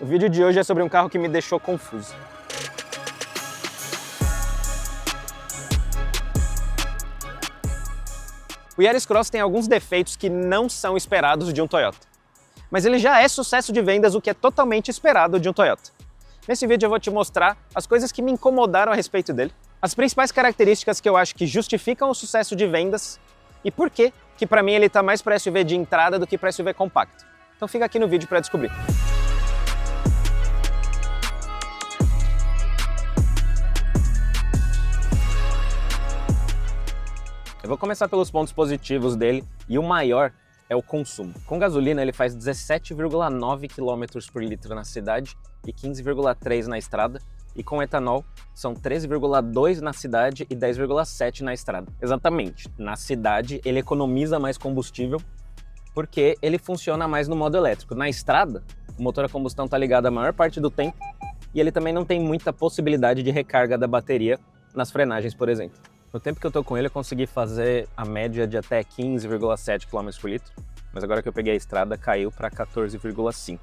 O vídeo de hoje é sobre um carro que me deixou confuso. O Yaris Cross tem alguns defeitos que não são esperados de um Toyota. Mas ele já é sucesso de vendas, o que é totalmente esperado de um Toyota. Nesse vídeo eu vou te mostrar as coisas que me incomodaram a respeito dele, as principais características que eu acho que justificam o sucesso de vendas e por que para mim ele está mais para SUV de entrada do que para SUV compacto. Então fica aqui no vídeo para descobrir. Eu vou começar pelos pontos positivos dele e o maior é o consumo. Com gasolina ele faz 17,9 km por litro na cidade e 15,3 na estrada, e com etanol são 13,2 na cidade e 10,7 na estrada. Exatamente, na cidade ele economiza mais combustível porque ele funciona mais no modo elétrico. Na estrada, o motor a combustão está ligado a maior parte do tempo e ele também não tem muita possibilidade de recarga da bateria nas frenagens, por exemplo. No tempo que eu tô com ele, eu consegui fazer a média de até 15,7 km por litro, mas agora que eu peguei a estrada, caiu para 14,5.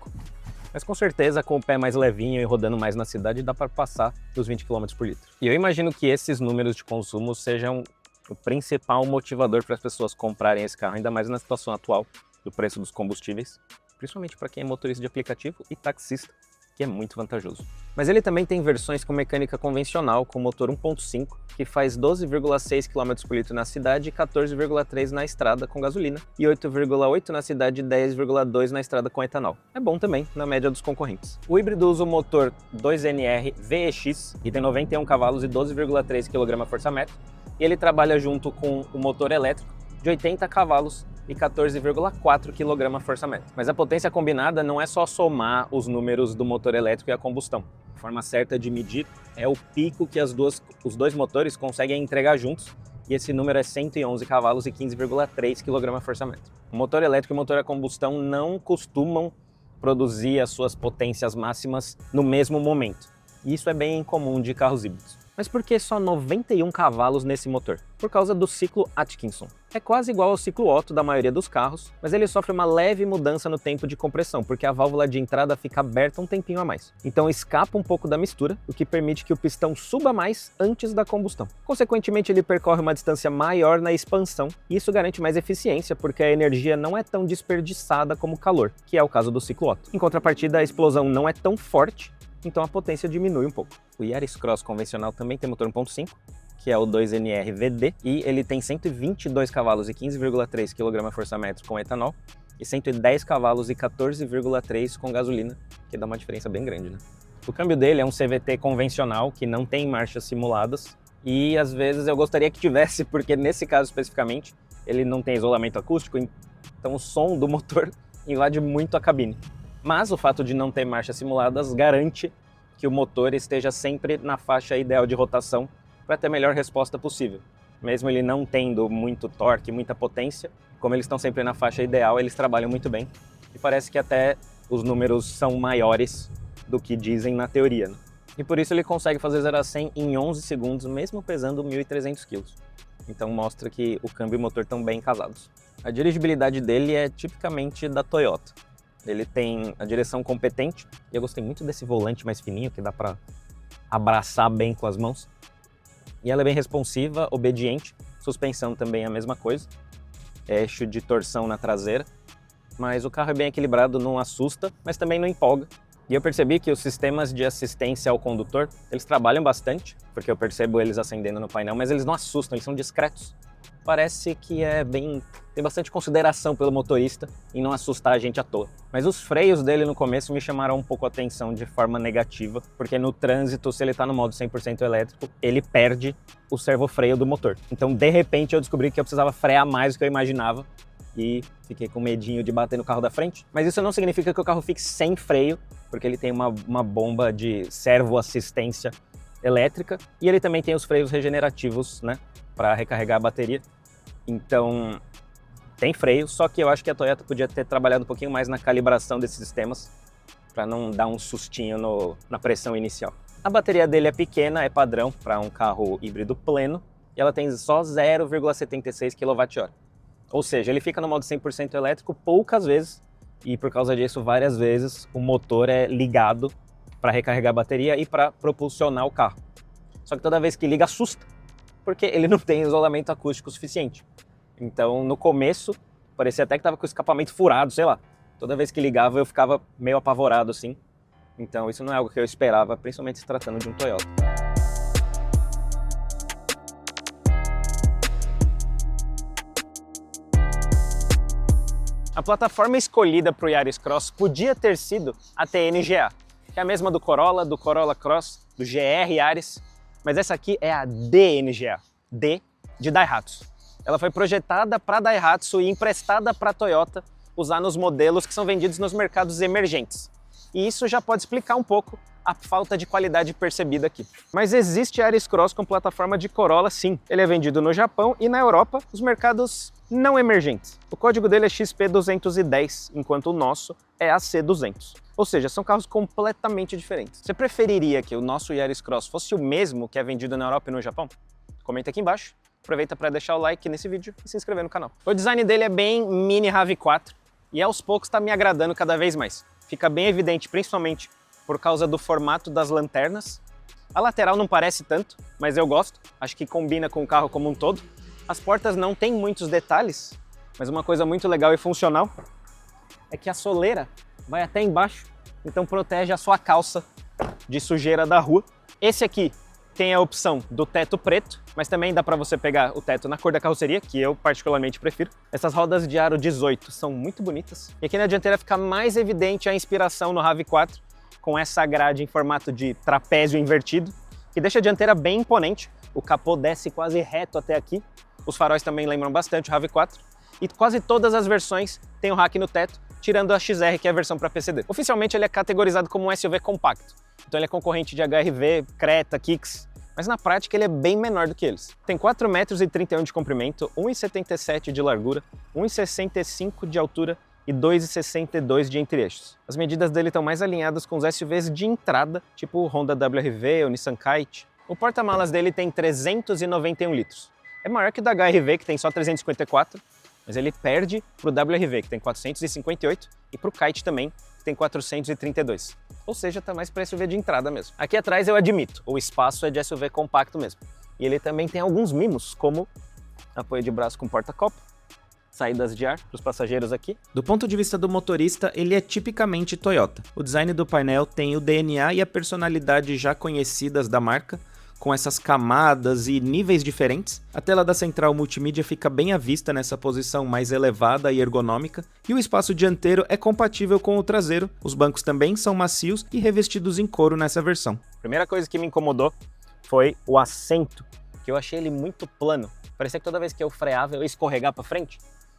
Mas com certeza, com o pé mais levinho e rodando mais na cidade, dá para passar dos 20 km por litro. E eu imagino que esses números de consumo sejam o principal motivador para as pessoas comprarem esse carro, ainda mais na situação atual do preço dos combustíveis, principalmente para quem é motorista de aplicativo e taxista, que é muito vantajoso. Mas ele também tem versões com mecânica convencional, com motor 1.5, que faz 12,6 km por litro na cidade e 14,3 na estrada com gasolina, e 8,8 na cidade e 10,2 na estrada com etanol. É bom também, na média dos concorrentes. O híbrido usa o motor 2NR VEX, que tem 91 cavalos e 12,3 kgfm, e ele trabalha junto com o motor elétrico de 80 cavalos e 14,4 kgfm. Mas a potência combinada não é só somar os números do motor elétrico e a combustão. A forma certa de medir é o pico que os dois motores conseguem entregar juntos, e esse número é 111 cavalos e 15,3 kgfm. O motor elétrico e o motor a combustão não costumam produzir as suas potências máximas no mesmo momento. E isso é bem incomum de carros híbridos. Mas por que só 91 cavalos nesse motor? Por causa do ciclo Atkinson. É quase igual ao ciclo Otto da maioria dos carros, mas ele sofre uma leve mudança no tempo de compressão, porque a válvula de entrada fica aberta um tempinho a mais. Então escapa um pouco da mistura, o que permite que o pistão suba mais antes da combustão. Consequentemente, ele percorre uma distância maior na expansão, e isso garante mais eficiência, porque a energia não é tão desperdiçada como o calor, que é o caso do ciclo Otto. Em contrapartida, a explosão não é tão forte, então a potência diminui um pouco. O Yaris Cross convencional também tem motor 1.5, que é o 2NR VD, e ele tem 122 cavalos e 15,3 kgfm com etanol, e 110 cavalos e 14,3 com gasolina, que dá uma diferença bem grande, né? O câmbio dele é um CVT convencional, que não tem marchas simuladas, e às vezes eu gostaria que tivesse, porque nesse caso especificamente, ele não tem isolamento acústico, então o som do motor invade muito a cabine. Mas o fato de não ter marchas simuladas garante que o motor esteja sempre na faixa ideal de rotação para ter a melhor resposta possível. Mesmo ele não tendo muito torque, muita potência, como eles estão sempre na faixa ideal, eles trabalham muito bem. E parece que até os números são maiores do que dizem na teoria, né? E por isso ele consegue fazer 0 a 100 em 11 segundos, mesmo pesando 1.300 kg. Então mostra que o câmbio e o motor estão bem casados. A dirigibilidade dele é tipicamente da Toyota. Ele tem a direção competente, e eu gostei muito desse volante mais fininho, que dá para abraçar bem com as mãos. E ela é bem responsiva, obediente, suspensão também é a mesma coisa, eixo de torção na traseira, mas o carro é bem equilibrado, não assusta, mas também não empolga. E eu percebi que os sistemas de assistência ao condutor, eles trabalham bastante, porque eu percebo eles acendendo no painel, mas eles não assustam, eles são discretos. Parece que tem bastante consideração pelo motorista em não assustar a gente à toa. Mas os freios dele no começo me chamaram um pouco a atenção de forma negativa, porque no trânsito, se ele está no modo 100% elétrico, ele perde o servofreio do motor. Então, de repente, eu descobri que eu precisava frear mais do que eu imaginava e fiquei com medinho de bater no carro da frente. Mas isso não significa que o carro fique sem freio, porque ele tem uma bomba de servoassistência elétrica e ele também tem os freios regenerativos, né, para recarregar a bateria. Então, tem freio, só que eu acho que a Toyota podia ter trabalhado um pouquinho mais na calibração desses sistemas para não dar um sustinho na pressão inicial. A bateria dele é pequena, é padrão para um carro híbrido pleno, e ela tem só 0,76 kWh. Ou seja, ele fica no modo 100% elétrico poucas vezes, e por causa disso, várias vezes o motor é ligado para recarregar a bateria e para propulsionar o carro. Só que toda vez que liga, assusta, porque ele não tem isolamento acústico suficiente. Então, no começo, parecia até que estava com o escapamento furado, sei lá. Toda vez que ligava, eu ficava meio apavorado, assim. Então, isso não é algo que eu esperava, principalmente se tratando de um Toyota. A plataforma escolhida para o Yaris Cross podia ter sido a TNGA, que é a mesma do Corolla Cross, do GR Yaris, mas essa aqui é a DNGA, D de Daihatsu. Ela foi projetada para Daihatsu e emprestada para a Toyota usar nos modelos que são vendidos nos mercados emergentes. E isso já pode explicar um pouco a falta de qualidade percebida aqui. Mas existe Yaris Cross com plataforma de Corolla, sim. Ele é vendido no Japão e na Europa, os mercados não emergentes. O código dele é XP210, enquanto o nosso é AC200. Ou seja, são carros completamente diferentes. Você preferiria que o nosso Yaris Cross fosse o mesmo que é vendido na Europa e no Japão? Comenta aqui embaixo. Aproveita para deixar o like nesse vídeo e se inscrever no canal. O design dele é bem mini RAV4 e aos poucos está me agradando cada vez mais. Fica bem evidente, principalmente por causa do formato das lanternas. A lateral não parece tanto, mas eu gosto. Acho que combina com o carro como um todo. As portas não têm muitos detalhes, mas uma coisa muito legal e funcional é que a soleira vai até embaixo, então protege a sua calça de sujeira da rua. Esse aqui tem a opção do teto preto, mas também dá para você pegar o teto na cor da carroceria, que eu particularmente prefiro. Essas rodas de aro 18 são muito bonitas. E aqui na dianteira fica mais evidente a inspiração no RAV4, com essa grade em formato de trapézio invertido, que deixa a dianteira bem imponente. O capô desce quase reto até aqui. Os faróis também lembram bastante o RAV4. E quase todas as versões têm o rack no teto, tirando a XR, que é a versão para PCD. Oficialmente ele é categorizado como um SUV compacto. Então ele é concorrente de HR-V, Creta, Kicks, mas na prática ele é bem menor do que eles. Tem 4,31 metros de comprimento, 1,77 de largura, 1,65 de altura e 2,62 de entre-eixos. As medidas dele estão mais alinhadas com os SUVs de entrada, tipo o Honda WR-V ou Nissan Kite. O porta-malas dele tem 391 litros. É maior que o da HR-V, que tem só 354, mas ele perde para o WR-V, que tem 458, e para o Kite também, que tem 432. Ou seja, tá mais para SUV de entrada mesmo. Aqui atrás eu admito, o espaço é de SUV compacto mesmo. E ele também tem alguns mimos, como apoio de braço com porta-copo, saídas de ar para os passageiros aqui. Do ponto de vista do motorista, ele é tipicamente Toyota. O design do painel tem o DNA e a personalidade já conhecidas da marca, com essas camadas e níveis diferentes. A tela da central multimídia fica bem à vista nessa posição mais elevada e ergonômica, e o espaço dianteiro é compatível com o traseiro. Os bancos também são macios e revestidos em couro nessa versão. A primeira coisa que me incomodou foi o assento, que eu achei ele muito plano. Parecia que toda vez que eu freava eu ia escorregar para frente.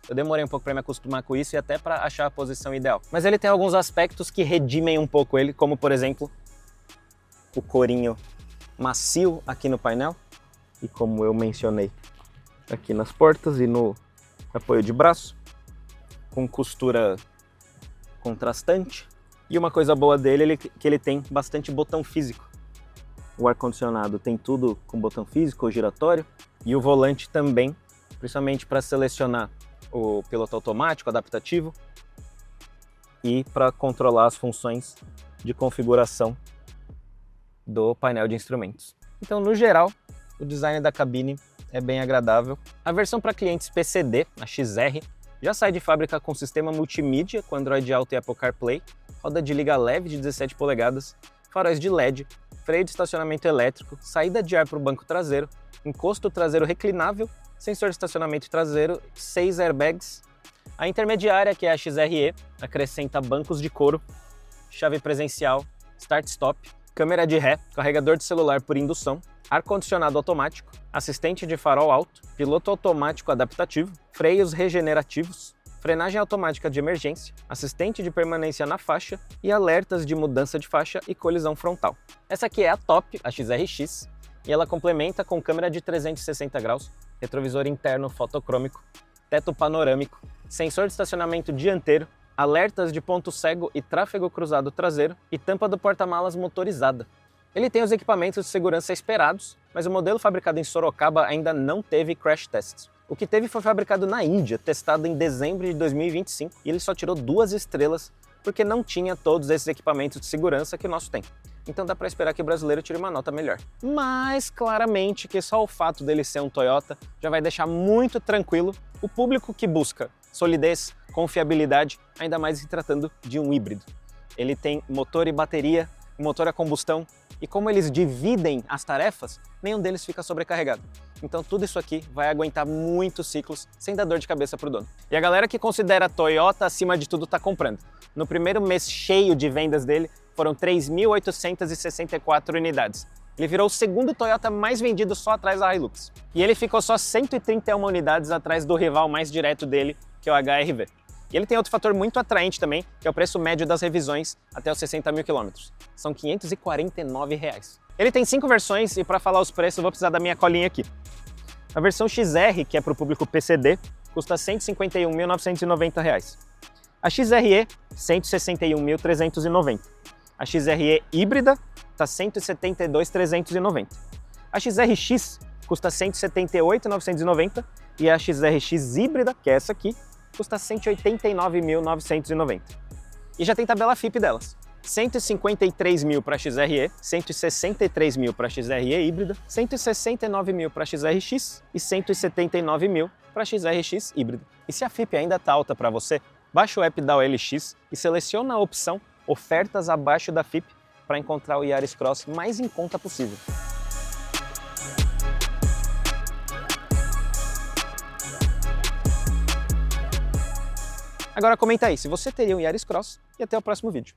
Eu demorei um pouco para me acostumar com isso e até para achar a posição ideal. Mas ele tem alguns aspectos que redimem um pouco ele, como por exemplo, o corinho macio aqui no painel e, como eu mencionei, aqui nas portas e no apoio de braço, com costura contrastante. E uma coisa boa dele é que ele tem bastante botão físico. O ar-condicionado tem tudo com botão físico ou giratório, e o volante também, principalmente para selecionar o piloto automático, adaptativo, e para controlar as funções de configuração do painel de instrumentos. Então, no geral, o design da cabine é bem agradável. A versão para clientes PCD, a XR, já sai de fábrica com sistema multimídia com Android Auto e Apple CarPlay, roda de liga leve de 17 polegadas, faróis de LED, freio de estacionamento elétrico, saída de ar para o banco traseiro, encosto traseiro reclinável, sensor de estacionamento traseiro, 6 airbags. A intermediária, que é a XRE, acrescenta bancos de couro, chave presencial, start-stop, câmera de ré, carregador de celular por indução, ar-condicionado automático, assistente de farol alto, piloto automático adaptativo, freios regenerativos, frenagem automática de emergência, assistente de permanência na faixa e alertas de mudança de faixa e colisão frontal. Essa aqui é a top, a XRX, e ela complementa com câmera de 360 graus, retrovisor interno fotocrômico, teto panorâmico, sensor de estacionamento dianteiro, alertas de ponto cego e tráfego cruzado traseiro e tampa do porta-malas motorizada. Ele tem os equipamentos de segurança esperados, mas o modelo fabricado em Sorocaba ainda não teve crash tests. O que teve foi fabricado na Índia, testado em dezembro de 2025, e ele só tirou 2 estrelas porque não tinha todos esses equipamentos de segurança que o nosso tem. Então dá para esperar que o brasileiro tire uma nota melhor. Mas claramente que só o fato dele ser um Toyota já vai deixar muito tranquilo o público que busca solidez, confiabilidade, ainda mais se tratando de um híbrido. Ele tem motor e bateria, motor a combustão, e como eles dividem as tarefas, nenhum deles fica sobrecarregado. Então tudo isso aqui vai aguentar muitos ciclos sem dar dor de cabeça para o dono. E a galera que considera Toyota acima de tudo está comprando. No primeiro mês cheio de vendas dele, foram 3.864 unidades. Ele virou o segundo Toyota mais vendido só atrás da Hilux. E ele ficou só 131 unidades atrás do rival mais direto dele, que é o HR-V. E ele tem outro fator muito atraente também, que é o preço médio das revisões até os 60 mil quilômetros. São R$ 549. Ele tem 5 versões e para falar os preços eu vou precisar da minha colinha aqui. A versão XR, que é para o público PCD, custa R$ 151.990. A XRE, R$ 161.390. A XRE híbrida está R$ 172.390. A XRX custa R$ 178.990 e a XRX híbrida, que é essa aqui, custa R$ 189.990. E já tem tabela FIP delas. 153 mil para XRE, 163 mil para XRE híbrida, 169 mil para XRX e 179 mil para XRX híbrida. E se a FIP ainda está alta para você, baixa o app da OLX e seleciona a opção Ofertas abaixo da FIP para encontrar o Yaris Cross mais em conta possível. Agora comenta aí se você teria um Yaris Cross e até o próximo vídeo.